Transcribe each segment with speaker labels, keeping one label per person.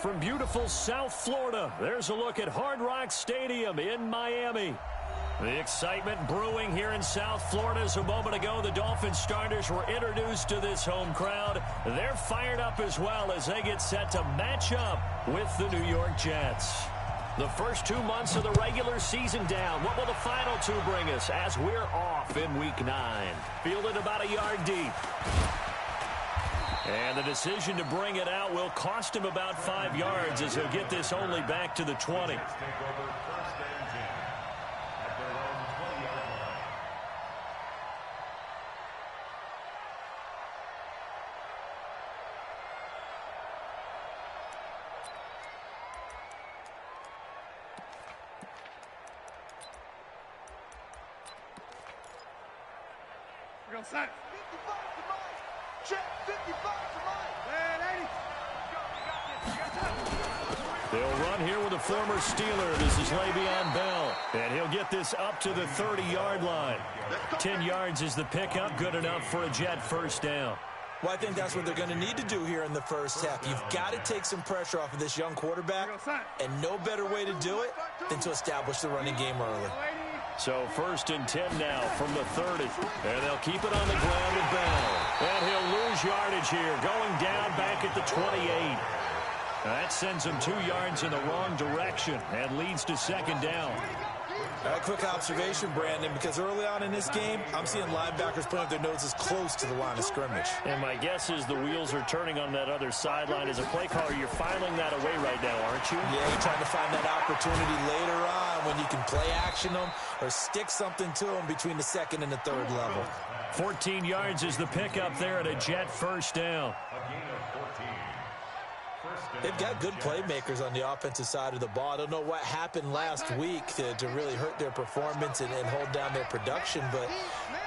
Speaker 1: from beautiful South Florida, there's a look at Hard Rock Stadium in Miami. The excitement brewing here in South Florida as a moment ago. The Dolphins starters were introduced to this home crowd. They're fired up as well as they get set to match up with the New York Jets. The first 2 months of the regular season down. What will the final two bring us as we're off in Week 9? Fielded about a yard deep. And the decision to bring it out will cost him about 5 yards as he'll get this only back to the 20.
Speaker 2: Set. 55 to mine. Check. 55 to mine.
Speaker 1: They'll run here with a former Steeler. This is Le'Veon Bell. And he'll get this up to the 30-yard line. 10 yards is the pickup. Good enough for a Jet first down.
Speaker 3: Well, I think that's what they're going to need to do here in the first half. You've got to take some pressure off of this young quarterback. And no better way to do it than to establish the running game early.
Speaker 1: So 1st and 10 now from the 30. And they'll keep it on the ground with Bell. And he'll lose yardage here, going down back at the 28. That sends him 2 yards in the wrong direction and leads to 2nd down.
Speaker 3: A quick observation, Brandon, because early on in this game, I'm seeing linebackers putting up their noses close to the line of scrimmage.
Speaker 1: And my guess is the wheels are turning on that other sideline. As a play caller, you're filing that away right now, aren't you?
Speaker 3: Yeah, you're trying to find that opportunity later on when you can play action them or stick something to them between the 2nd and the 3rd level.
Speaker 1: 14 yards is the pickup there at a Jet first down.
Speaker 3: They've got good playmakers on the offensive side of the ball. I don't know what happened last week to really hurt their performance and hold down their production, but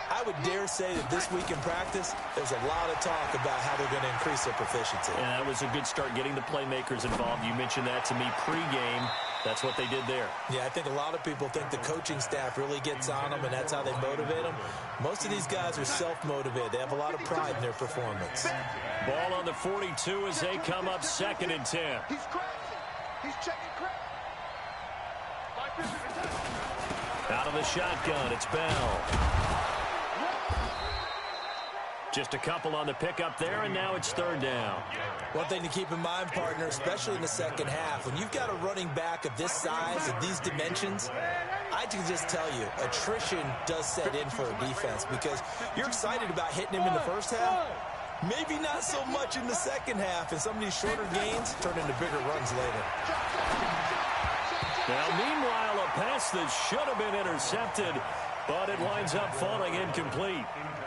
Speaker 3: I would dare say that this week in practice, there's a lot of talk about how they're going to increase their proficiency.
Speaker 1: And that was a good start getting the playmakers involved. You mentioned that to me pregame. That's what they did there.
Speaker 3: Yeah, I think a lot of people think the coaching staff really gets on them, and that's how they motivate them. Most of these guys are self-motivated. They have a lot of pride in their performance.
Speaker 1: Ball on the 42 as they come up 2nd and 10.
Speaker 2: He's crashing. He's checking crash.
Speaker 1: Out of the shotgun, it's Bell. Just a couple on the pickup there, and now it's 3rd down.
Speaker 3: One thing to keep in mind, partner, especially in the second half, when you've got a running back of this size, of these dimensions, I can just tell you, attrition does set in for a defense because you're excited about hitting him in the first half. Maybe not so much in the second half, and some of these shorter gains turn into bigger runs later.
Speaker 1: Now, meanwhile, a pass that should have been intercepted, but it winds up falling incomplete.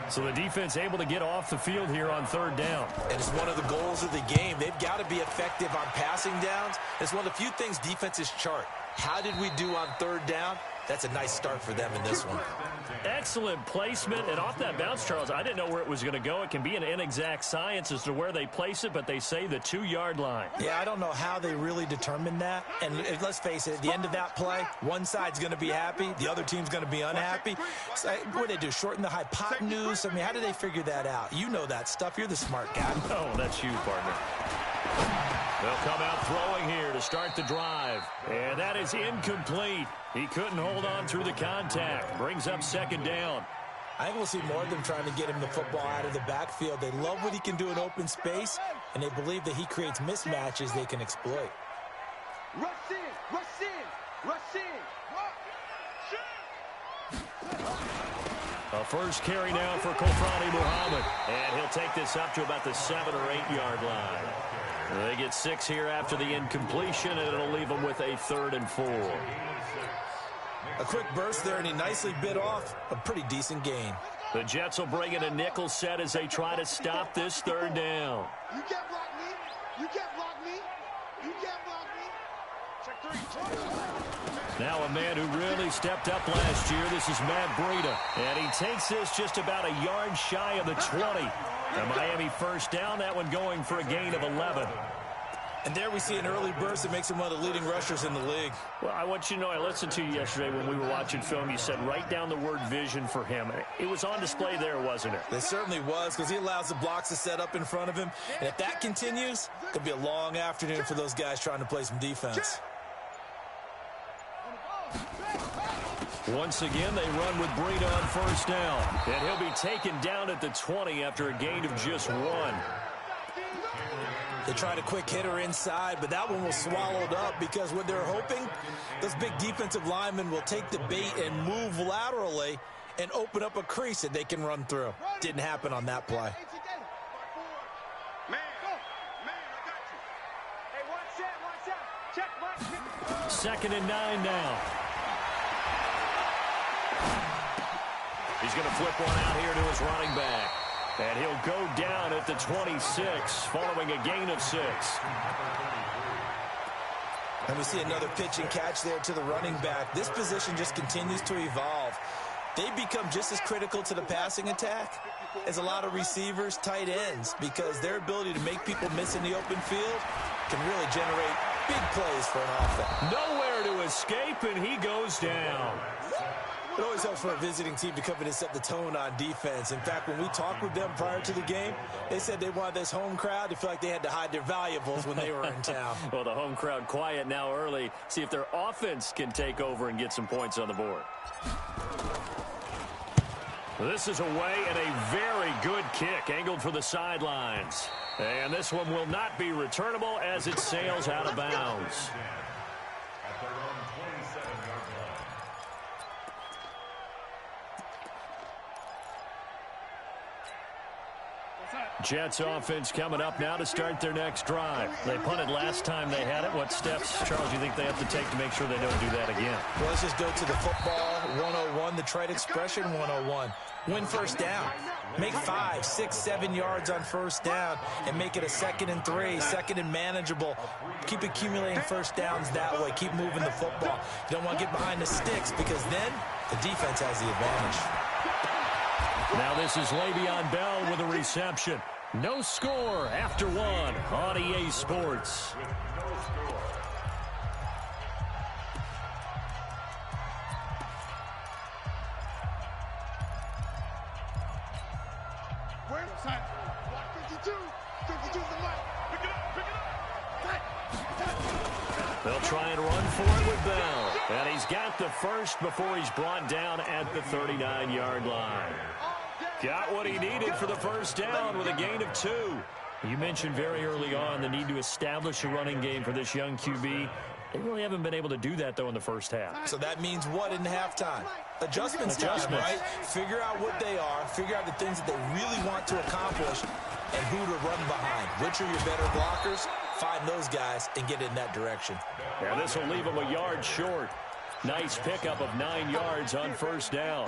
Speaker 1: So the defense able to get off the field here on 3rd down.
Speaker 3: And it's one of the goals of the game. They've got to be effective on passing downs. It's one of the few things defenses chart. How did we do on 3rd down? That's a nice start for them in this one.
Speaker 1: Excellent placement. And off that bounce, Charles, I didn't know where it was going to go. It can be an inexact science as to where they place it, but they say the 2-yard line.
Speaker 3: Yeah, I don't know how they really determined that. And let's face it, at the end of that play, one side's going to be happy, the other team's going to be unhappy. So, what did they do, shorten the hypotenuse? I mean, how did they figure that out? You know that stuff. You're the smart guy.
Speaker 1: Oh, that's you, partner. They'll come out throwing here to start the drive. And that is incomplete. He couldn't hold on through the contact. Brings up 2nd down.
Speaker 3: I think we'll see more of them trying to get him the football out of the backfield. They love what he can do in open space, and they believe that he creates mismatches they can exploit.
Speaker 2: Rush in, rush in, rush in.
Speaker 1: A first carry now for Kofrani Muhammad. And he'll take this up to about the 7- or 8-yard line. They get 6 here after the incompletion, and it'll leave them with a 3rd and 4.
Speaker 3: A quick burst there, and he nicely bit off a pretty decent gain.
Speaker 1: The Jets will bring in a nickel set as they try to stop this 3rd down.
Speaker 2: You can't block me. You can't block me. You can't block me. Check 3.
Speaker 1: Now a man who really stepped up last year. This is Matt Breida. And he takes this just about a yard shy of the 20. A Miami first down, that one going for a gain of 11.
Speaker 3: And there we see an early burst that makes him one of the leading rushers in the league.
Speaker 1: Well, I want you to know, I listened to you yesterday when we were watching film. You said write down the word vision for him. It was on display there, wasn't it?
Speaker 3: It certainly was, because he allows the blocks to set up in front of him. And if that continues, it could be a long afternoon for those guys trying to play some defense.
Speaker 1: Once again, they run with Breida on first down. And he'll be taken down at the 20 after a gain of just 1.
Speaker 3: They tried a quick hitter inside, but that one was swallowed up because what they're hoping, those big defensive linemen will take the bait and move laterally and open up a crease that they can run through. Didn't happen on that play.
Speaker 1: Second and 9 now. He's going to flip one out here to his running back. And he'll go down at the 26, following a gain of 6.
Speaker 3: And we see another pitch and catch there to the running back. This position just continues to evolve. They become just as critical to the passing attack as a lot of receivers, tight ends, because their ability to make people miss in the open field can really generate big plays for an offense.
Speaker 1: Nowhere to escape, and he goes down.
Speaker 3: It always helps for a visiting team to come in and set the tone on defense. In fact, when we talked with them prior to the game, they said they wanted this home crowd to feel like they had to hide their valuables when they were in town.
Speaker 1: Well, the home crowd quiet now early. See if their offense can take over and get some points on the board. This is away and a very good kick angled for the sidelines. And this one will not be returnable as it sails out of bounds. Jets offense coming up now to start their next drive. They punted last time they had it. What steps, Charles, do you think they have to take to make sure they don't do that again?
Speaker 3: Well, let's just go to the football 101, the trite expression 101. Win first down. Make 5, 6, 7 yards on first down and make it a 2nd and 3, 2nd and manageable. Keep accumulating first downs that way. Keep moving the football. You don't want to get behind the sticks because then the defense has the advantage.
Speaker 1: Now this is Le'Veon Bell with a reception. No score after 1 on EA Sports.
Speaker 2: Where? 52. 52's the mic. Pick it up.
Speaker 1: They'll try and run for it with Bell. And he's got the first before he's brought down at the 39-yard line. Got what he needed for the first down with a gain of 2. You mentioned very early on the need to establish a running game for this young QB. They really haven't been able to do that, though, in the first half.
Speaker 3: So that means what in halftime? Adjustments time, right? Figure out what they are, figure out the things that they really want to accomplish, and who to run behind. Which are your better blockers? Find those guys and get in that direction.
Speaker 1: Yeah, this will leave them a yard short. Nice pickup of 9 yards on first down.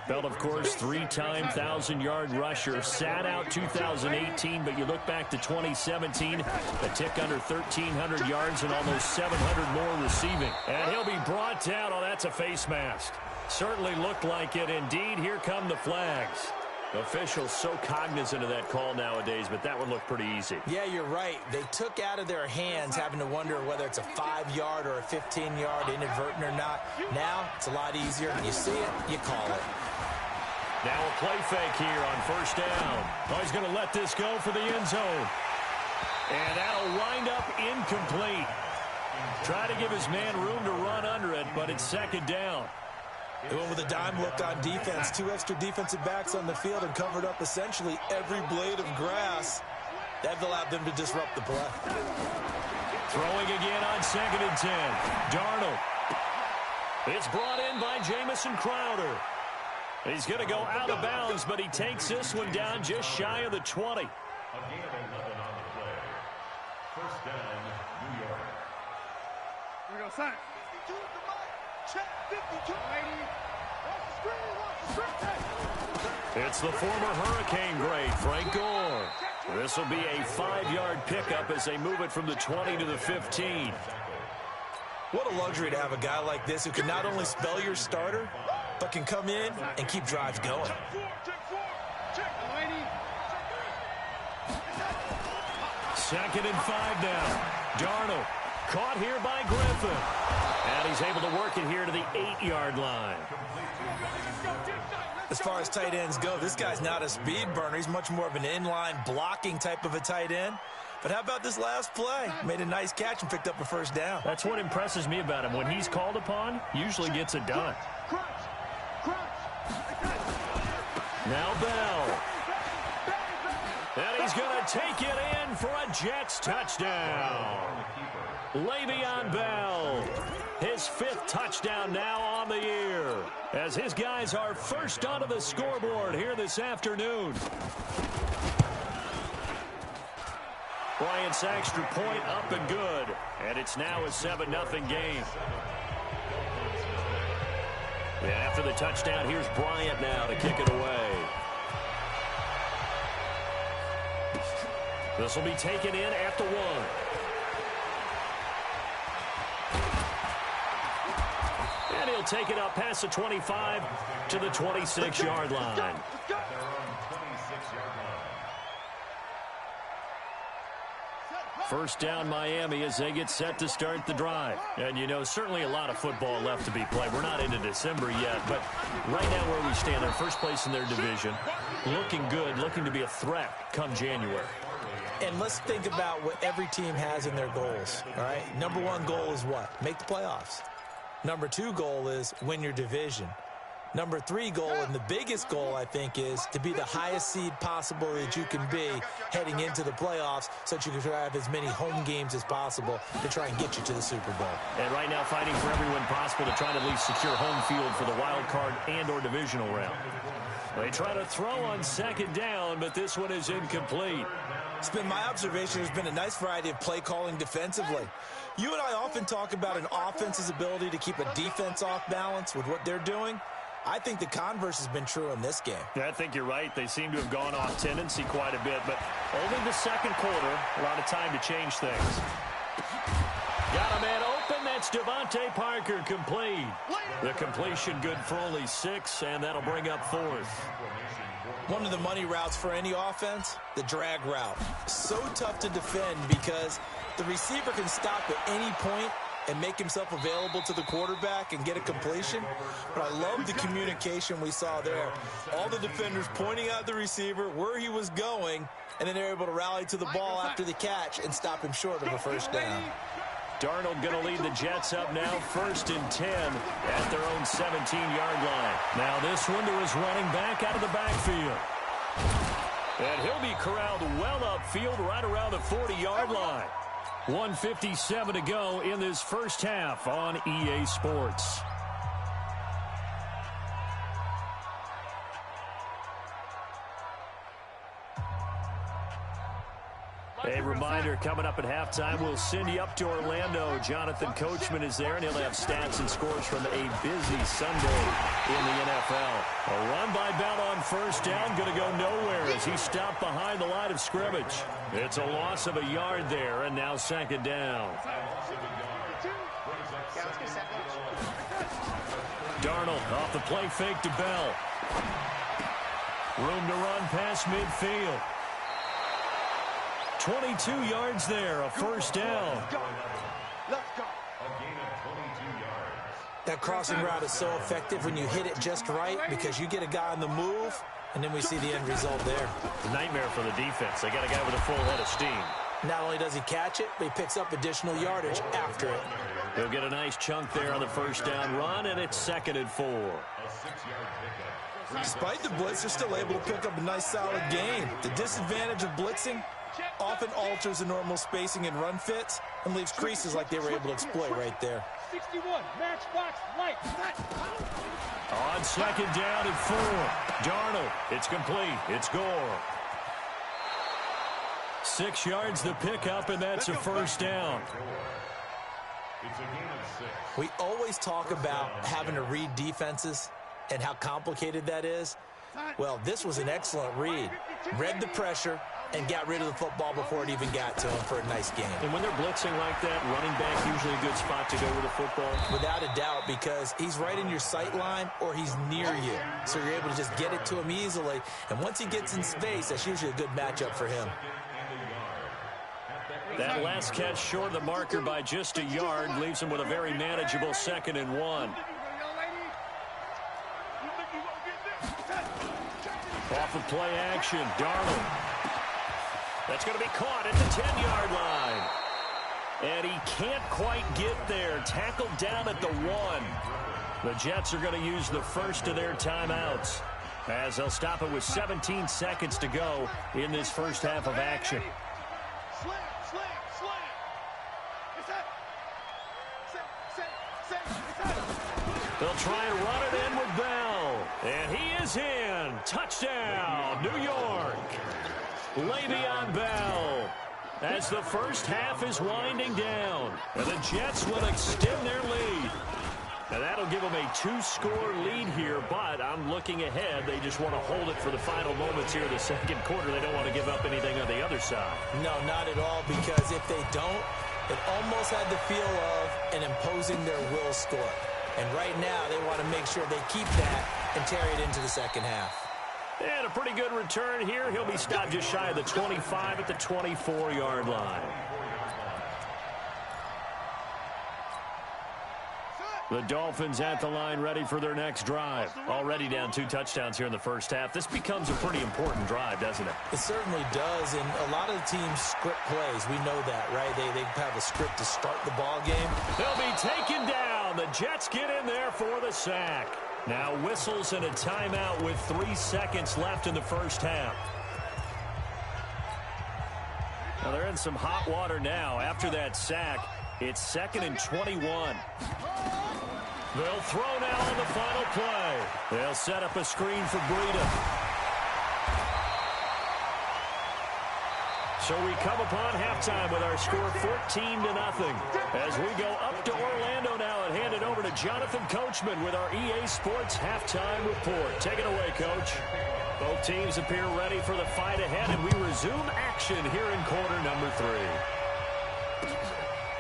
Speaker 1: Bell, of course, 3-time 1,000-yard rusher. Sat out 2018, but you look back to 2017, a tick under 1,300 yards and almost 700 more receiving. And he'll be brought down. Oh, that's a face mask. Certainly looked like it. Indeed, here come the flags. Officials so cognizant of that call nowadays, but that one looked pretty easy.
Speaker 3: Yeah, you're right. They took out of their hands having to wonder whether it's a 5-yard or a 15-yard inadvertent or not. Now, it's a lot easier. You see it, you call it.
Speaker 1: Now a play fake here on first down. Oh, he's going to let this go for the end zone. And that'll wind up incomplete. Try to give his man room to run under it, but it's second down.
Speaker 3: They went with a dime look on defense. 2 extra defensive backs on the field and covered up essentially every blade of grass. That allowed them to disrupt the play.
Speaker 1: Throwing again on 2nd and 10. Darnold. It's brought in by Jamison Crowder. He's going to go out of bounds, but he takes this one down just shy of the 20.
Speaker 4: First down, New York.
Speaker 2: Here we go, son. 52's the mic. Check 52. Lady. Watch the screen. Watch the screen.
Speaker 1: It's the former Hurricane great, Frank Gore. This will be a 5-yard pickup as they move it from the 20 to the 15.
Speaker 3: What a luxury to have a guy like this who can not only spell your starter, but can come in and keep drives going.
Speaker 1: 2nd and 5 now. Darnold caught here by Griffin. And he's able to work it here to the 8-yard line.
Speaker 3: As far as tight ends go, this guy's not a speed burner. He's much more of an inline blocking type of a tight end. But how about this last play? Made a nice catch and picked up a first down.
Speaker 1: That's what impresses me about him. When he's called upon, usually gets it done. Now Bell. And he's going to take it in for a Jets touchdown. Le'Veon Bell, his 5th touchdown now on the year, as his guys are first onto the scoreboard here this afternoon. Bryant's extra point up and good, and it's now a 7-0 game. And after the touchdown, here's Bryant now to kick it away. This will be taken in at the 1. And he'll take it up past the 25 to the 26-yard line. First down Miami as they get set to start the drive. And, you know, certainly a lot of football left to be played. We're not into December yet, but right now where we stand, they're first place in their division. Looking good, looking to be a threat come January.
Speaker 3: And let's think about what every team has in their goals, all right? Number 1 goal is what? Make the playoffs. Number 2 goal is win your division. Number 3 goal, and the biggest goal, I think, is to be the highest seed possible that you can be heading into the playoffs so that you can have as many home games as possible to try and get you to the Super Bowl.
Speaker 1: And right now fighting for every win possible to try to at least secure home field for the wild card and or divisional round. They try to throw on 2nd down, but this one is incomplete.
Speaker 3: It's been my observation there's been a nice variety of play calling defensively. You and I often talk about an offense's ability to keep a defense off balance with what they're doing. I think the converse has been true in this game.
Speaker 1: Yeah, I think you're right. They seem to have gone off tendency quite a bit, but only the 2nd quarter, a lot of time to change things. Got a man open. That's Devontae Parker complete. The completion good for only 6, and that'll bring up 4th.
Speaker 3: One of the money routes for any offense, the drag route. So tough to defend because the receiver can stop at any point and make himself available to the quarterback and get a completion. But I love the communication we saw there. All the defenders pointing out the receiver, where he was going, and then they're able to rally to the ball after the catch and stop him short of a first down.
Speaker 1: Darnold going to lead the Jets up now, 1st and 10 at their own 17-yard line. Now this one to his running back out of the backfield. And he'll be corralled well upfield right around the 40-yard line. 1:57 to go in this first half on EA Sports. A reminder, coming up at halftime, we'll send you up to Orlando. Jonathan Coachman is there, and he'll have stats and scores from a busy Sunday in the NFL. A run by Bell on first down, going to go nowhere as he stopped behind the line of scrimmage. It's a loss of a yard there, and now 2nd down. Darnold off the play fake to Bell. Room to run past midfield. 22 yards there, a first down.
Speaker 3: That crossing route is so effective when you hit it just right because you get a guy on the move, and then we see the end result there.
Speaker 1: Nightmare for the defense. They got a guy with a full head of steam.
Speaker 3: Not only does he catch it, but he picks up additional yardage after it.
Speaker 1: He'll get a nice chunk there on the first down run, and it's 2nd and 4.
Speaker 3: Despite the blitz, they're still able to pick up a nice solid gain. The disadvantage of blitzing often alters the normal spacing and run fits and leaves creases like they were able to exploit right there.
Speaker 2: 61, matchbox, light.
Speaker 1: On 2nd down and 4. Darnold, it's complete. It's Gore. 6 yards the pickup, and that's a first down.
Speaker 3: We always talk about having to read defenses and how complicated that is. Well, this was an excellent read. Read the pressure and got rid of the football before it even got to him for a nice game.
Speaker 1: And when they're blitzing like that, running back usually a good spot to go with the football.
Speaker 3: Without a doubt, because he's right in your sight line or he's near you. So you're able to just get it to him easily. And once he gets in space, that's usually a good matchup for him.
Speaker 1: That last catch short of the marker by just a yard leaves him with a very manageable 2nd and 1. Off of play action, Darnold. That's going to be caught at the 10-yard line. And he can't quite get there. Tackled down at the 1. The Jets are going to use the first of their timeouts, as they'll stop it with 17 seconds to go in this first half of action. They'll try and run it in with Bell. And he is in. Touchdown, New York. Le'Veon Bell. As the first half is winding down, and the Jets will extend their lead. And that'll give them a 2-score lead here, but I'm looking ahead. They just want to hold it for the final moments here in the second quarter. They don't want to give up anything on the other side.
Speaker 3: No, not at all, because if they don't, it almost had the feel of an imposing their will score. And right now, they want to make sure they keep that and carry it into the second half.
Speaker 1: And a pretty good return here. He'll be stopped just shy of the 25 at the 24-yard line. The Dolphins at the line ready for their next drive. Already down 2 touchdowns here in the first half. This becomes a pretty important drive, doesn't it?
Speaker 3: It certainly does, and a lot of the teams script plays. We know that, right? They have a script to start the ball game.
Speaker 1: They'll be taken down. The Jets get in there for the sack. Now whistles and a timeout with 3 seconds left in the first half. Now they're in some hot water now. After that sack, it's 2nd and 21. They'll throw now on the final play. They'll set up a screen for Breida. So we come upon halftime with our score 14-0. As we go up to Orlando now and hand it over to Jonathan Coachman with our EA Sports halftime report. Take it away, Coach. Both teams appear ready for the fight ahead, and we resume action here in quarter number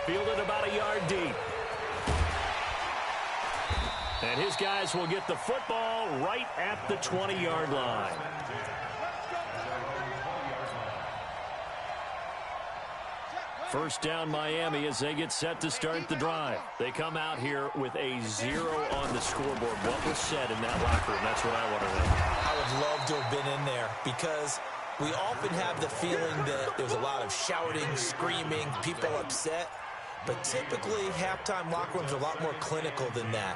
Speaker 1: 3. Fielded about a yard deep. And his guys will get the football right at the 20-yard line. First down, Miami, as they get set to start the drive. They come out here with a 0 on the scoreboard. What was said in that locker room? That's what I want to know.
Speaker 3: I would love to have been in there, because we often have the feeling that there's a lot of shouting, screaming, people upset. But typically, halftime locker rooms are a lot more clinical than that.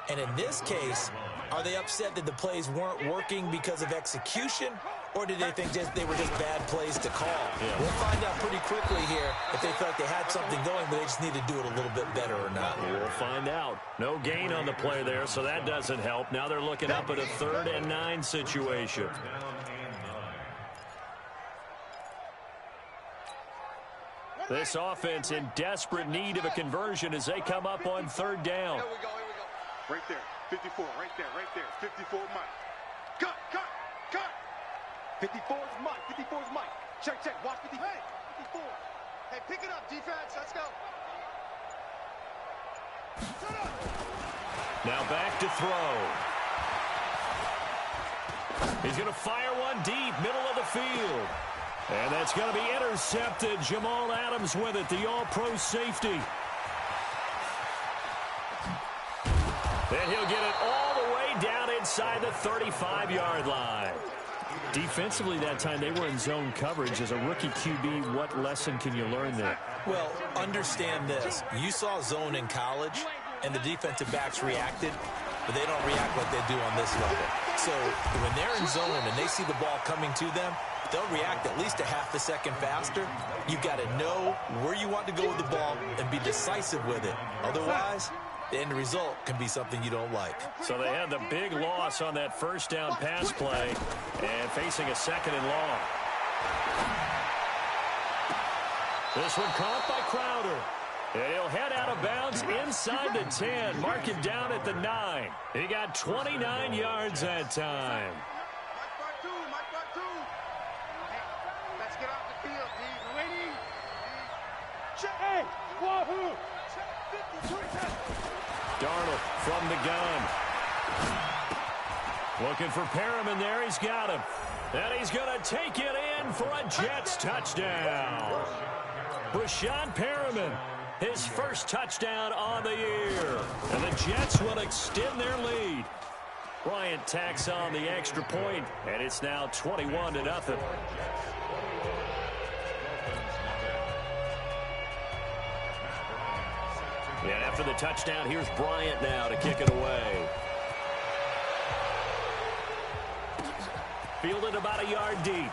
Speaker 3: And in this case, are they upset that the plays weren't working because of execution, or did they think they were just bad plays to call?
Speaker 1: Yeah.
Speaker 3: We'll find out pretty quickly here if they felt like they had something going, but they just need to do it a little bit better or not.
Speaker 1: We'll find out. No gain on the play there, so that doesn't help. Now they're looking up at a 3rd and 9 situation. This offense in desperate need of a conversion as they come up on 3rd down.
Speaker 2: Here we go. Right there, 54, right there. 54 is Mike. Cut. 54 is Mike. Check. Watch 54. Hey, 54. Hey, pick it up, defense. Let's go. Shut up.
Speaker 1: Now back to throw. He's going to fire one deep, middle of the field. And that's going to be intercepted. Jamal Adams with it, the all-pro safety. And he'll get it all the way down inside the 35-yard line. Defensively that time, they were in zone coverage. As a rookie QB, what lesson can you learn there?
Speaker 3: Well, understand this. You saw zone in college, and the defensive backs reacted, but they don't react like they do on this level. So when they're in zone and they see the ball coming to them, they'll react at least a half a second faster. You've got to know where you want to go with the ball and be decisive with it. Otherwise, the end result can be something you don't like.
Speaker 1: So they had the big loss on that first down pass play and facing a 2nd and long. This one caught by Crowder. And he'll head out of bounds inside the 10. Mark him down at the 9. He got 29 yards that time.
Speaker 2: Mike, let's get off the field, D. Waiting. Check. Hey, wahoo. Check 52.
Speaker 1: Darnold from the gun. Looking for Perriman there. He's got him. And he's going to take it in for a Jets touchdown. Brashad Perriman, his first touchdown on the year. And the Jets will extend their lead. Bryant tacks on the extra point, and it's now 21-0. And after the touchdown, here's Bryant now to kick it away. Fielded about a yard deep.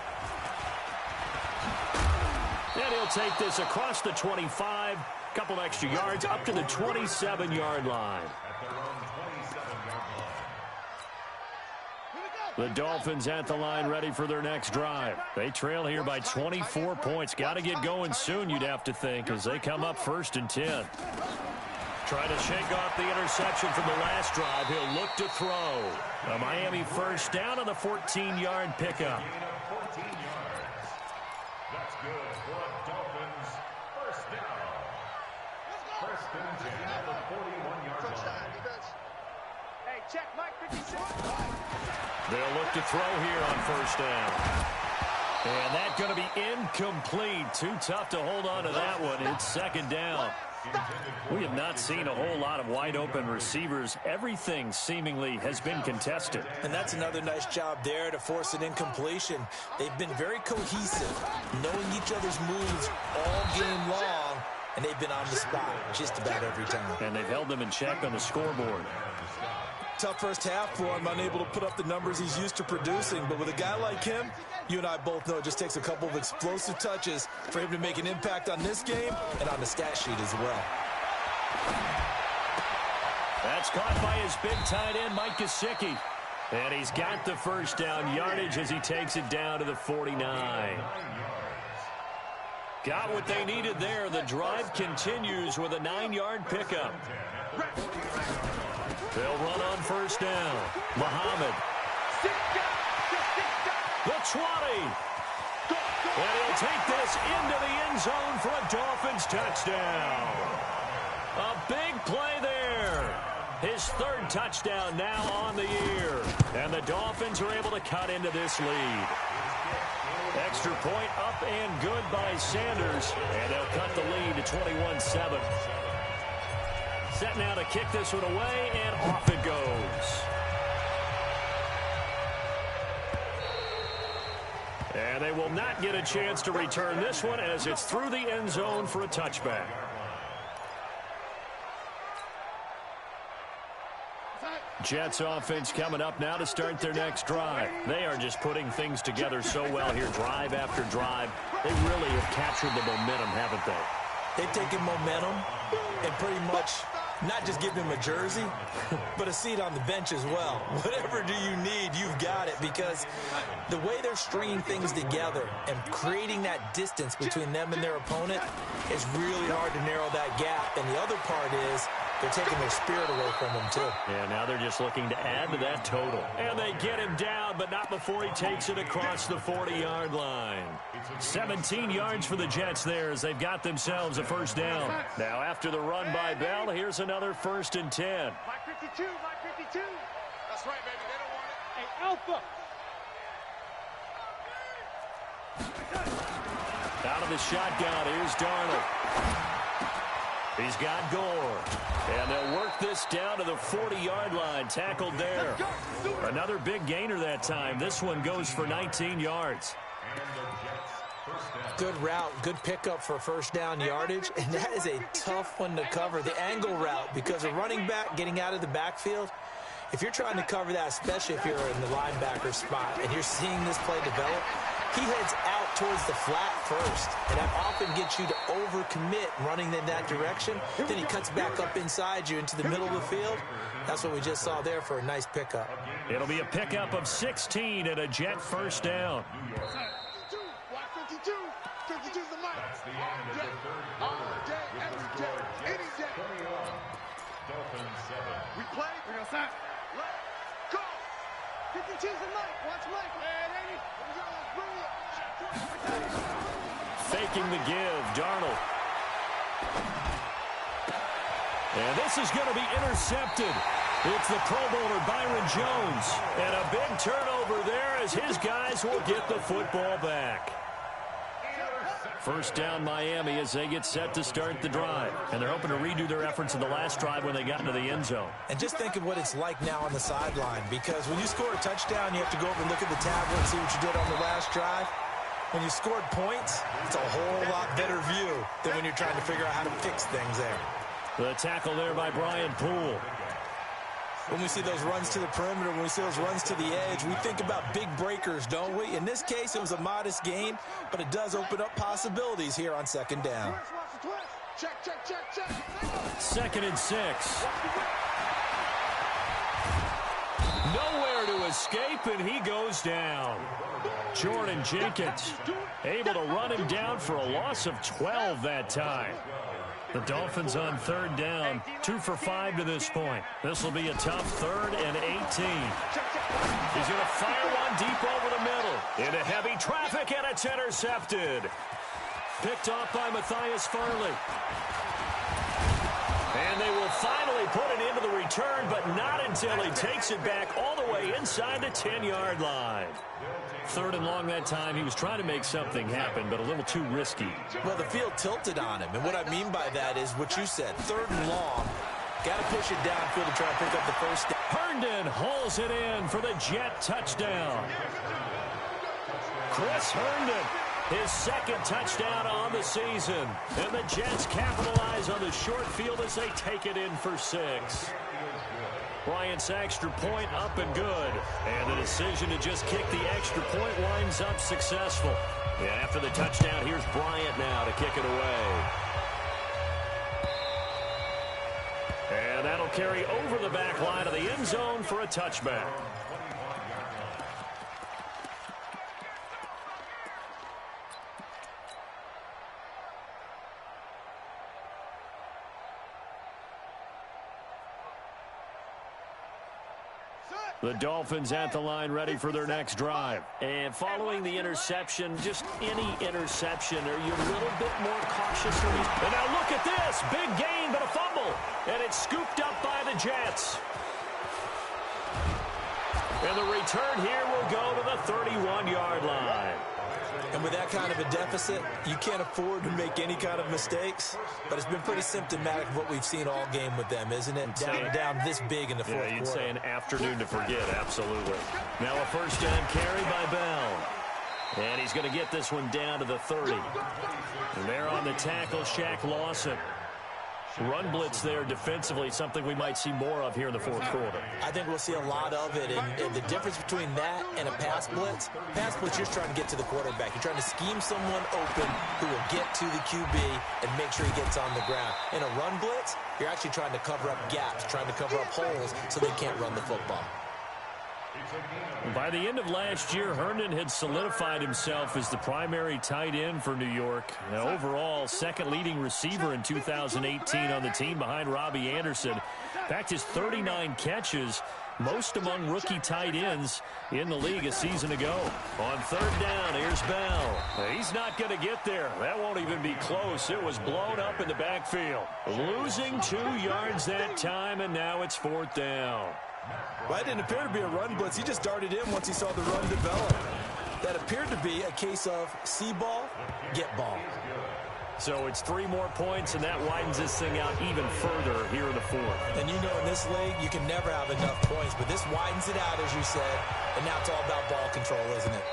Speaker 1: And he'll take this across the 25, couple extra yards up to the 27-yard line. The Dolphins at the line ready for their next drive. They trail here by 24 points. Got to get going soon, you'd have to think, as they come up 1st and 10. Trying to shake off the interception from the last drive. He'll look to throw. A Miami first down on the 14-yard pickup.
Speaker 4: That's good for a Dolphins first down. First and 10 at the 41-yard line.
Speaker 2: Hey, check Mike 56.
Speaker 1: They'll look to throw here on first down. And that's going to be incomplete. Too tough to hold on to that one. It's second down. We have not seen a whole lot of wide-open receivers. Everything seemingly has been contested.
Speaker 3: And that's another nice job there to force an incompletion. They've been very cohesive, knowing each other's moves all game long, and they've been on the spot just about every time.
Speaker 1: And they've held them in check on the scoreboard.
Speaker 3: Tough first half for him, unable to put up the numbers he's used to producing. But with a guy like him, you and I both know it just takes a couple of explosive touches for him to make an impact on this game and on the stat sheet as well.
Speaker 1: That's caught by his big tight end, Mike Gesicki. And he's got the first down yardage as he takes it down to the 49. Got what they needed there. The drive continues with a 9-yard pickup. They'll run on first down. Muhammad. The 20. And he'll take this into the end zone for a Dolphins touchdown. A big play there. His 3rd touchdown now on the year. And the Dolphins are able to cut into this lead. Extra point up and good by Sanders. And they'll cut the lead to 21-7. Set now to kick this one away, and off it goes. And they will not get a chance to return this one as it's through the end zone for a touchback. Jets offense coming up now to start their next drive. They are just putting things together so well here, drive after drive. They really have captured the momentum, haven't they?
Speaker 3: They've taken momentum and pretty much not just give him a jersey, but a seat on the bench as well. Whatever do you need, you've got it, because the way they're stringing things together and creating that distance between them and their opponent is really hard to narrow that gap. And the other part is they're taking their spirit away from him, too.
Speaker 1: Yeah, now they're just looking to add to that total. And they get him down, but not before he takes it across the 40-yard line. 17 yards for the Jets there as they've got themselves a first down. Now, after the run by Bell, here's another 1st and 10.
Speaker 2: Mike 52, Mike 52. That's right, baby. They don't want it. Hey, Alpha.
Speaker 1: Out of the shotgun, here's Darnold. He's got Gore. And they'll work this down to the 40-yard line. Tackled there. Another big gainer that time. This one goes for 19 yards.
Speaker 3: Good route, good pickup for first down yardage, and that is a tough one to cover, the angle route, because a running back getting out of the backfield, if you're trying to cover that, especially if you're in the linebacker spot and you're seeing this play develop, he heads out towards the flat first, and that often gets you to overcommit running in that direction. Then he cuts back up inside you into the middle of the field. That's what we just saw there for a nice pickup.
Speaker 1: It'll be a pickup of 16 and a Jet first down.
Speaker 2: 52. 52's the mic.
Speaker 4: That's the end of the third quarter. With the score, Jets 21, Dolphins 7.
Speaker 2: We play. We're going to sign. Let's go. 52's the mic. Watch Mike. Hey, lady. Let's bring it.
Speaker 1: Faking the give, Darnold. And this is going to be intercepted. It's the Pro Bowler Byron Jones. And a big turnover there as his guys will get the football back. First down Miami as they get set to start the drive. And they're hoping to redo their efforts in the last drive when they got into the end zone.
Speaker 3: And just think of what it's like now on the sideline, because when you score a touchdown, you have to go over and look at the tablet and see what you did on the last drive. When you scored points, it's a whole lot better view than when you're trying to figure out how to fix things there.
Speaker 1: The tackle there by Brian Poole.
Speaker 3: When we see those runs to the perimeter, when we see those runs to the edge, we think about big breakers, don't we? In this case, it was a modest gain, but it does open up possibilities here on second down.
Speaker 2: Check, check, check, check.
Speaker 1: 2nd and 6. Nowhere to escape, and he goes down. Jordan Jenkins able to run him down for a loss of 12 that time. The Dolphins on 3rd down, 2 for 5 to this point. This will be a tough 3rd and 18. He's going to fire one deep over the middle. Into heavy traffic, and it's intercepted. Picked off by Matthias Farley. And they will finally put it into the return, but not until he takes it back all the way inside the 10-yard line. 3rd and long that time. He was trying to make something happen, but a little too risky.
Speaker 3: Well, the field tilted on him, and what I mean by that is what you said. 3rd and long. Got to push it downfield to try to pick up the first down.
Speaker 1: Herndon hauls it in for the Jet touchdown. Chris Herndon, his 2nd touchdown on the season. And the Jets capitalize on the short field as they take it in for 6. Bryant's extra point up and good. And the decision to just kick the extra point winds up successful. Yeah, after the touchdown, here's Bryant now to kick it away. And that'll carry over the back line of the end zone for a touchback. The Dolphins at the line ready for their next drive. And following the interception, just any interception, are you a little bit more cautious? And now look at this. Big gain, but a fumble. And it's scooped up by the Jets. And the return here will go to the 31-yard line.
Speaker 3: And with that kind of a deficit, you can't afford to make any kind of mistakes. But it's been pretty symptomatic of what we've seen all game with them, isn't it? Down this big in the fourth quarter.
Speaker 1: Yeah, you'd say an afternoon to forget, absolutely. Now a first down carry by Bell. And he's going to get this one down to the 30. And there on the tackle, Shaq Lawson. Run blitz there defensively, something we might see more of here in the fourth quarter.
Speaker 3: I think we'll see a lot of it, and the difference between that and a pass blitz, you're trying to get to the quarterback. You're trying to scheme someone open who will get to the QB and make sure he gets on the ground. In a run blitz, you're actually trying to cover up gaps, trying to cover up holes so they can't run the football.
Speaker 1: By the end of last year, Herndon had solidified himself as the primary tight end for New York. Now, overall, 2nd leading receiver in 2018 on the team behind Robbie Anderson. In fact, his 39 catches, most among rookie tight ends in the league a season ago. On 3rd down, here's Bell. He's not going to get there. That won't even be close. It was blown up in the backfield. Losing 2 yards that time, and now it's 4th down.
Speaker 3: Well, it didn't appear to be a run blitz. He just darted in once he saw the run develop. That appeared to be a case of see ball, get ball.
Speaker 1: So it's 3 more points, and that widens this thing out even further here in the 4th.
Speaker 3: And you know in this league, you can never have enough points, but this widens it out, as you said, and now it's all about ball control, isn't it?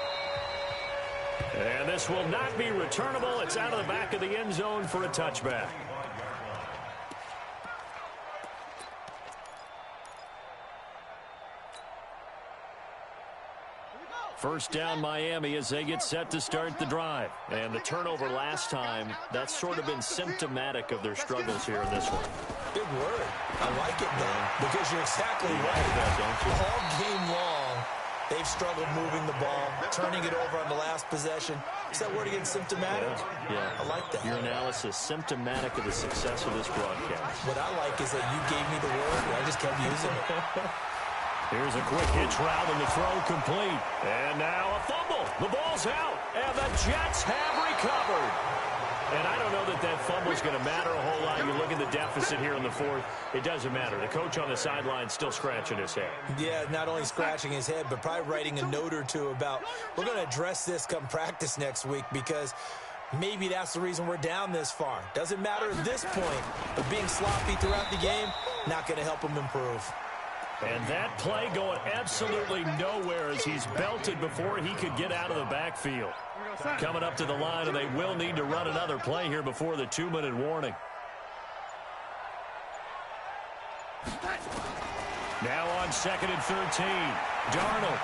Speaker 1: And this will not be returnable. It's out of the back of the end zone for a touchback. First down Miami as they get set to start the drive. And the turnover last time, that's sort of been symptomatic of their struggles here in this one.
Speaker 3: Big word. I like it, though, because you're exactly right. All game long, they've struggled moving the ball, turning it over on the last possession. Is that word again, symptomatic?
Speaker 1: Yeah.
Speaker 3: I like that.
Speaker 1: Your analysis, symptomatic of the success of this broadcast.
Speaker 3: What I like is that you gave me the word, and I just kept using it.
Speaker 1: Here's a quick hitch route, and the throw complete. And now a fumble. The ball's out, and the Jets have recovered. And I don't know that that fumble is going to matter a whole lot. You look at the deficit here in the 4th. It doesn't matter. The coach on the sideline still scratching his head.
Speaker 3: Yeah, not only scratching his head, but probably writing a note or two about, we're going to address this come practice next week, because Maybe that's the reason we're down this far. Doesn't matter at this point, but being sloppy throughout the game, not going to help him improve.
Speaker 1: And that play going absolutely nowhere as he's belted before he could get out of the backfield. Coming up to the line, and they will need to run another play here before the 2-minute warning. Now on 2nd and 13, Darnold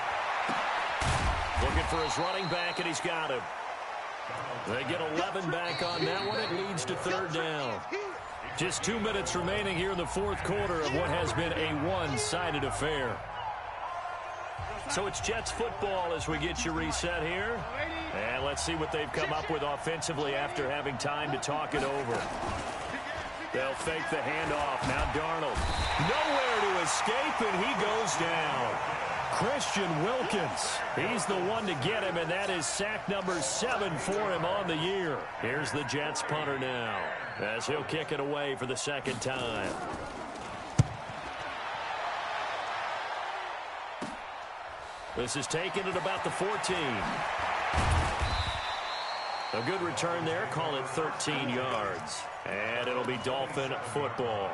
Speaker 1: looking for his running back, and he's got him. They get 11 back on that one. It leads to 3rd down. Just 2 minutes remaining here in the 4th quarter of what has been a one-sided affair. So it's Jets football as we get you reset here. And let's see what they've come up with offensively after having time to talk it over. They'll fake the handoff. Now Darnold. Nowhere to escape, and he goes down. Christian Wilkins. He's the one to get him, and that is sack number 7 for him on the year. Here's the Jets punter now, as he'll kick it away for the 2nd time. This is taken at about the 14. A good return there. Call it 13 yards. And it'll be Dolphin football.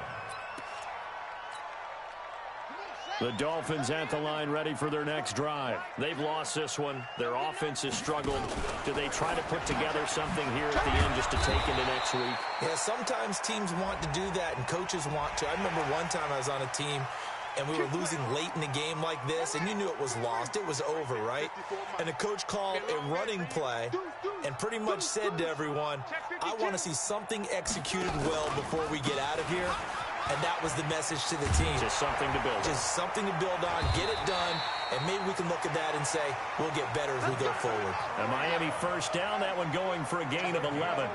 Speaker 1: The Dolphins at the line ready for their next drive. They've lost this one. Their offense has struggled. Do they try to put together something here at the end just to take into next week?
Speaker 3: Yeah, sometimes teams want to do that and coaches want to. I remember one time I was on a team and we were losing late in the game like this, and you knew it was lost. It was over, right? And the coach called a running play and pretty much said to everyone, I want to see something executed well before we get out of here. And that was the message to the team.
Speaker 1: Just something to build on.
Speaker 3: Just something to build on, get it done, and maybe we can look at that and say, we'll get better as we go forward.
Speaker 1: A Miami 1st down, that one going for a gain of 11.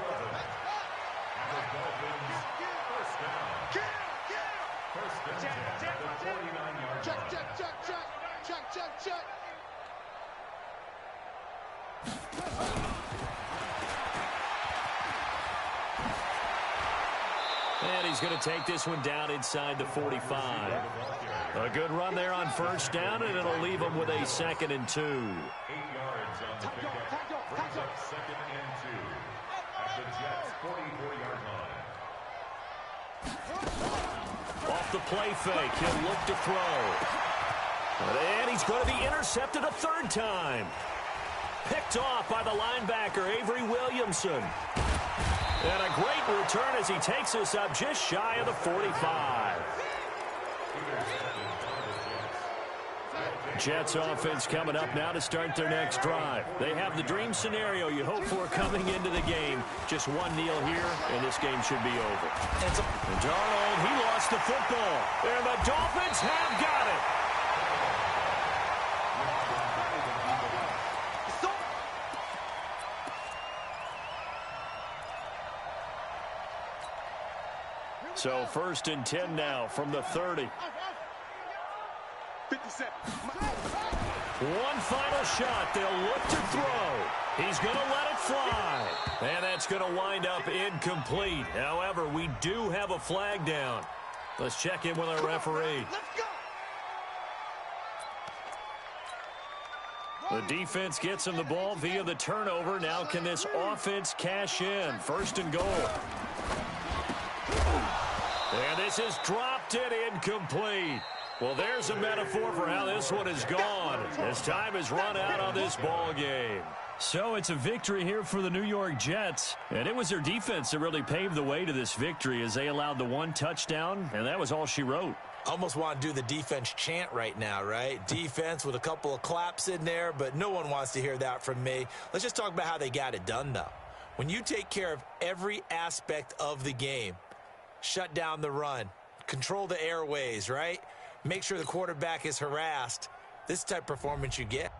Speaker 1: And he's going to take this one down inside the 45. A good run there on 1st down, and it'll leave him with a 2nd and 2.
Speaker 4: 8 yards on the pickup. Brings up 2nd and 2 at the Jets' 44-yard line.
Speaker 1: Off the play fake, he'll look to throw. And he's going to be intercepted a 3rd time. Picked off by the linebacker, Avery Williamson. And a great return as he takes us up just shy of the 45. Jets offense coming up now to start their next drive. They have the dream scenario you hope for coming into the game. Just one kneel here, and this game should be over. And Darnold, he lost the football. And the Dolphins have got it. So 1st and 10 now from the 30.
Speaker 2: 57.
Speaker 1: One final shot. They'll look to throw. He's going to let it fly. And that's going to wind up incomplete. However, we do have a flag down. Let's check in with our referee. The defense gets him the ball via the turnover. Now can this offense cash in? 1st and goal. And this is dropped it incomplete. Well, there's a metaphor for how this one is gone as time has run out on this ball game. So it's a victory here for the New York Jets. And it was their defense that really paved the way to this victory as they allowed the 1 touchdown, and that was all she wrote.
Speaker 3: Almost want to do the defense chant right now, right? Defense with a couple of claps in there, but no one wants to hear that from me. Let's just talk about how they got it done, though. When you take care of every aspect of the game, shut down the run, control the airways, right? Make sure the quarterback is harassed. This type of performance you get.